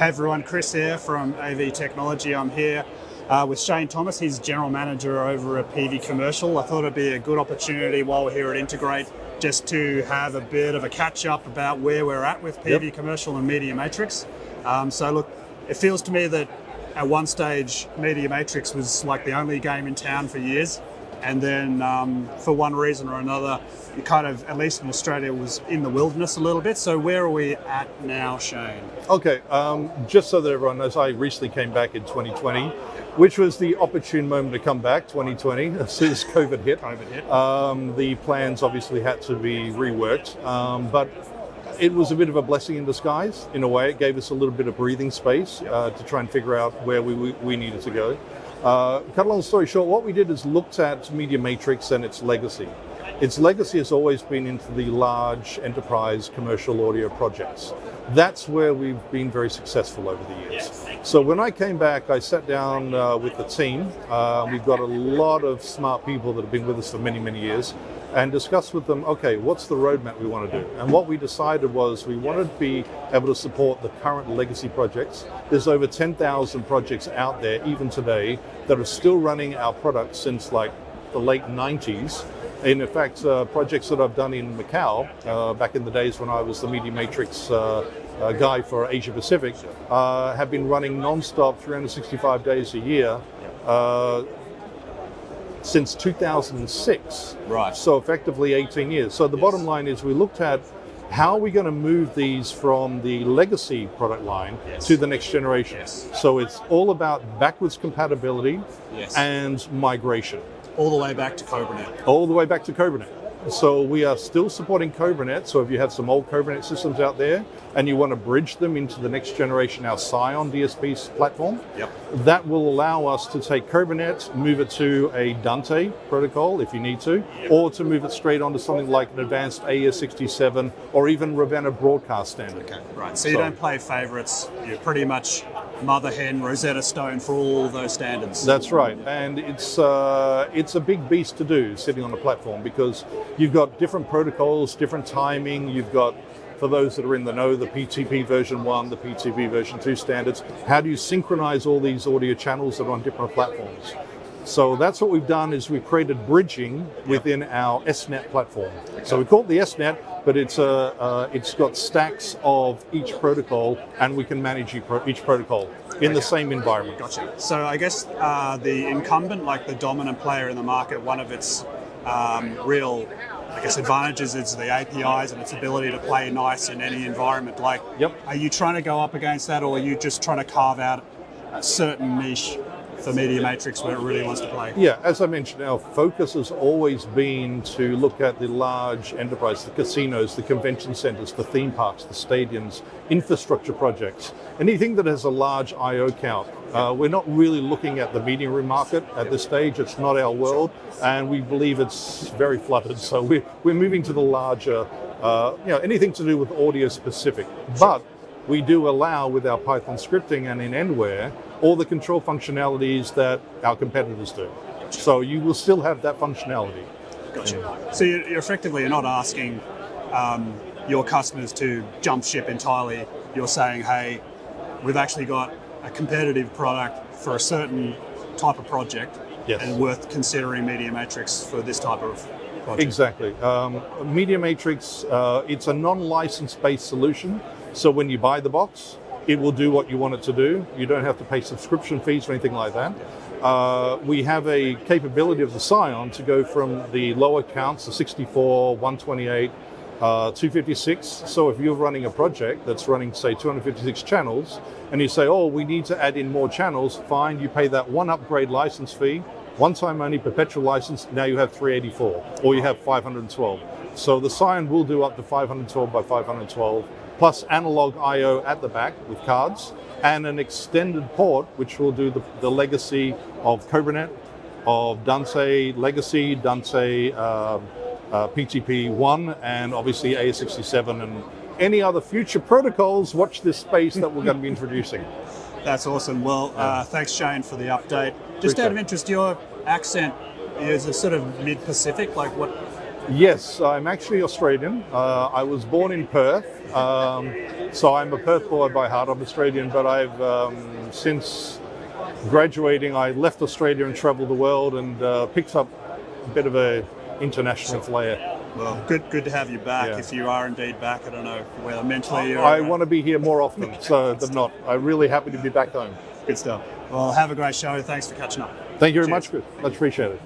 Hey everyone, Chris here from AV.technology. I'm here with Shayne Thomas. He's General Manager over at Peavey Commercial. I thought it'd be a good opportunity while we're here at Integrate just to have a bit of a catch up about where we're at with Peavey Commercial and MediaMatrix. So look, it feels to me that at one stage MediaMatrix was like the only game in town for years. And then for one reason or another, it kind of, at least in Australia, was in the wilderness a little bit. So where are we at now, Shayne? Okay, just so that everyone knows, I recently came back in 2020, which was the opportune moment to come back, 2020, as soon as COVID hit. The plans obviously had to be reworked, but it was a bit of a blessing in disguise. In a way, it gave us a little bit of breathing space to try and figure out where we needed to go. Cut a long story short, what we did is looked at MediaMatrix and its legacy. Its legacy has always been into the large enterprise commercial audio projects. That's where we've been very successful over the years. So when I came back, I sat down with the team. We've got a lot of smart people that have been with us for many, many years, and discussed with them, okay, what's the roadmap we want to do? And what we decided was we wanted to be able to support the current legacy projects. There's over 10,000 projects out there, even today, that are still running our products since like the late 90s. In fact, projects that I've done in Macau, back in the days when I was the MediaMatrix guy for Asia Pacific, have been running non-stop 365 days a year since 2006. Right. So effectively 18 years. So the bottom line is we looked at how are we going to move these from the legacy product line to the next generation. So it's all about backwards compatibility and migration. All the way back to CobraNet. All the way back to CobraNet. So we are still supporting CobraNet. So if you have some old CobraNet systems out there and you want to bridge them into the next generation, our Scion DSP platform, that will allow us to take CobraNet, move it to a Dante protocol if you need to, or to move it straight onto something like an advanced AS67 or even Ravenna broadcast standard. Okay, right. So you don't play favorites. You're pretty much mother hen, Rosetta Stone for all those standards. That's right, and it's a big beast to do sitting on a platform because you've got different protocols, different timing. You've got, for those that are in the know, the PTP version 1, the PTP version 2 standards. How do you synchronize all these audio channels that are on different platforms? So that's what we've done is we've created bridging within our SNet platform. So we call it the SNet, but it's got stacks of each protocol, and we can manage each protocol in the same environment. Gotcha. So I guess the incumbent, like the dominant player in the market, one of its real, I guess, advantages is the APIs and its ability to play nice in any environment. Like, are you trying to go up against that, or are you just trying to carve out a certain niche for MediaMatrix where it really wants to play? Yeah, as I mentioned, our focus has always been to look at the large enterprise, the casinos, the convention centers, the theme parks, the stadiums, infrastructure projects, anything that has a large I/O count. We're not really looking at the meeting room market at this stage. It's not our world, and we believe it's very flooded. So we're moving to the larger, anything to do with audio specific. But we do allow, with our Python scripting and in Endware, all the control functionalities that our competitors do. So you will still have that functionality. Gotcha. So you're effectively not asking your customers to jump ship entirely. You're saying, hey, we've actually got a competitive product for a certain type of project and worth considering MediaMatrix for this type of project. Exactly. MediaMatrix, it's a non-license based solution. So when you buy the box, it will do what you want it to do. You don't have to pay subscription fees or anything like that. We have a capability of the Scion to go from the lower counts, the 64, 128, 256. So if you're running a project that's running, say, 256 channels, and you say, oh, we need to add in more channels, fine, you pay that one upgrade license fee, one time only perpetual license, now you have 384, or you have 512. So the Scion will do up to 512 by 512, plus analog I/O at the back with cards, and an extended port, which will do the legacy of CobraNet, of Dante Legacy, Dante PTP1, and obviously AS67 and any other future protocols. Watch this space that we're going to be introducing. That's awesome. Well, thanks, Shayne, for the update. Just out of interest, your accent is a sort of mid-Pacific. Like, what Yes, I'm actually Australian. I was born in Perth, so I'm a Perth boy by heart. I'm Australian, but I've since graduating, I left Australia and traveled the world and picked up a bit of a international flair. Well, good to have you back. Yeah. If you are indeed back, I don't know whether mentally or... I want to be here more often, so than not. I'm really happy to be back home. Good stuff. Well, have a great show. Thanks for catching up. Thank you very Cheers. much. Much appreciated.